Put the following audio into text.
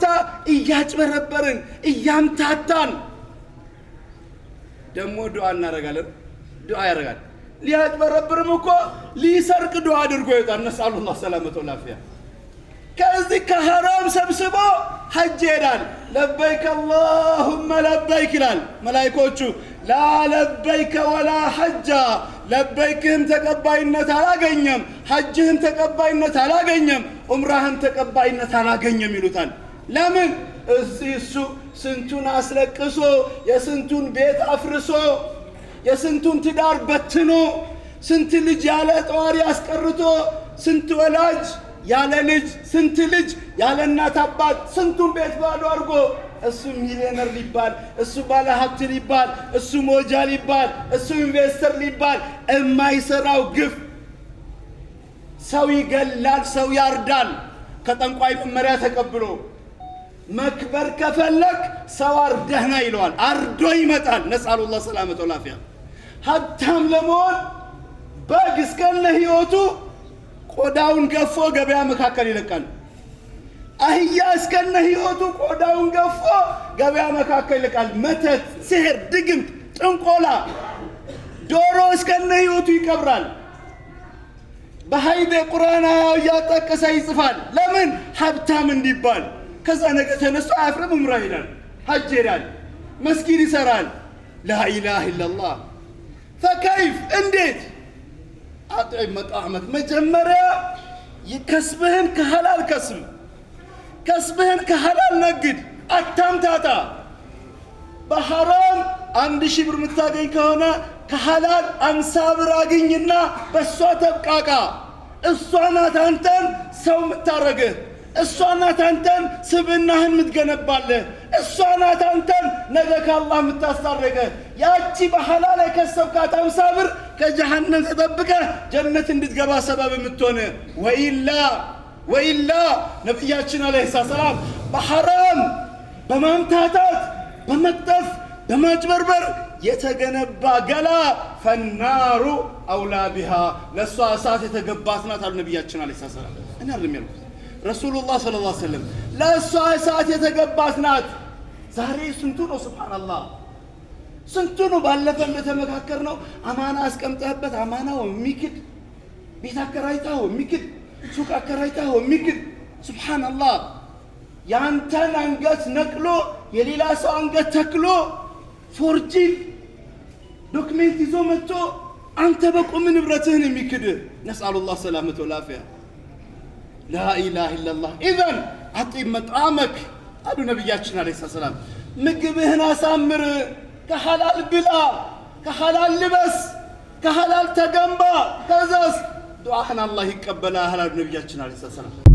ቦታ እያጭበረበርን እያምታታን ደሞ ዱዓ እናረጋለን ዱዓ ያረጋል ሊያጭበረብርም እኮ ሊሰርቅ ዱዓ አድርጎ ይጣል ነስአሉላህ ሰላመተ ወላፊያ ከዚህ ከሐራም ሰብስቦ ሐጅ ይሄዳል ለበይከ اللهم ለበይክ ይላል መላእክቶቹ ላ ለበይከ ወላ ሐጃ ለበይክም ተቀባይነት አላገኘም ሐጅህም ተቀባይነት አላገኘም ዑምራህም ተቀባይነት አላገኘም ይሉታል ለምን እሱ ስንቱን አስለቅሶ የስንቱን ቤት አፍርሶ የስንቱን ትዳር በትኖ ስንት ልጅ ያለ ጧሪ አስቀርቶ ስንት ወላጅ ያለ ልጅ ስንት ልጅ ያለ እናት አባት ስንቱን ቤት ባዶ አርጎ እሱ ሚሊዮነር ሊባል እሱ ባለ ሀብት ሊባል እሱ ሞጃ ሊባል እሱ ኢንቨስተር ሊባል የማይሰራው ግፍ ሰው ይገላል ሰው ያርዳል ከጠንቋይ መመሪያ ተቀብሎ መክበር ከፈለክ ሰው አርደህና ይለዋል አርዶ ይመጣል ነስአሉላህ ሰላመተ ወላፊያ ሀብታም ለመሆን በግ እስከነ ህይወቱ ቆዳውን ገፎ ገበያ መካከል ይለቃል አህያ እስከነ ህይወቱ ቆዳውን ገፎ ገበያ መካከል ይለቃል መተት ሲህር ድግምት ጥንቆላ ዶሮ እስከነ ህይወቱ ይቀብራል በሃይደ ቁርአን ያጠቀሰ ይጽፋል ለምን ሀብታም እንዲባል ከዛ ነገ ተነስቶ አፍረም ዑምራ ይላል ሐጅ ይላል መስጊድ ይሰራል لا اله الا الله فكيف እንዴት አጥዕም መጣመት መጀመሪያ ይከስብህን ከሐላል ከስብህን ከሐላል ነግድ አታምታታ በሐራም 1000 ብር ምታገኝ ከሆነ ከሐላል 50 ብር አግኝና በሷ ተብቃቃ እሷ ናት አንተን ሰው ምታረግህ እሷ ናት አንተን ስብናህን ምትገነባለህ እሷ ናት አንተን ነገ ከአላህ ምታስታረቅህ ያቺ በሐላል የከሰብካት 50 ብር ከጀሃነም ተጠብቀ ጀነት እንድትገባ ሰበብ ምትሆነ ወኢላ ነብያችን አለይሂ ሰላም በሐራም በማምታታት በመጥፍ በማጭበርበር የተገነባ ገላ ፈናሩ አውላ ቢሃ ለሷ እሳት የተገባት ናት አሉ ነብያችን አለይሂ ሰላም እኔ አይደለም ያልኩት ረሱላህ ሰለላሁ ዐለይሂ ወሰለም ለሷ እሳት የተገባት ናት ዛሬ ስንቱ ነው ሱብሃንአላህ ስንቱ ነው ባለፈ እንደተመካከርነው አማና አስቀምጠህበት አማናው የሚክድ ቤት አከራይታው የሚክድ ሱቅ አከራይታው የሚክድ ሱብሃንአላህ ያንተን አንገት ነቅሎ የሌላ ሰው አንገት ተክሎ ፎርጂን ዶክመንት ይዞ መጥቶ አንተ በቁም ንብረትህን የሚክድ ነስአሉላህ ሰላመተ ወላፊያ لا إله إلا الله إذن أطيب مطعمك قالوا نبياتنا عليه الصلاة والسلام مقبهنا سامر كحلال بلا كحلال لبس كحلال تقنبا كذا دعاءنا الله يقبلها على نبياتنا عليه الصلاة والسلام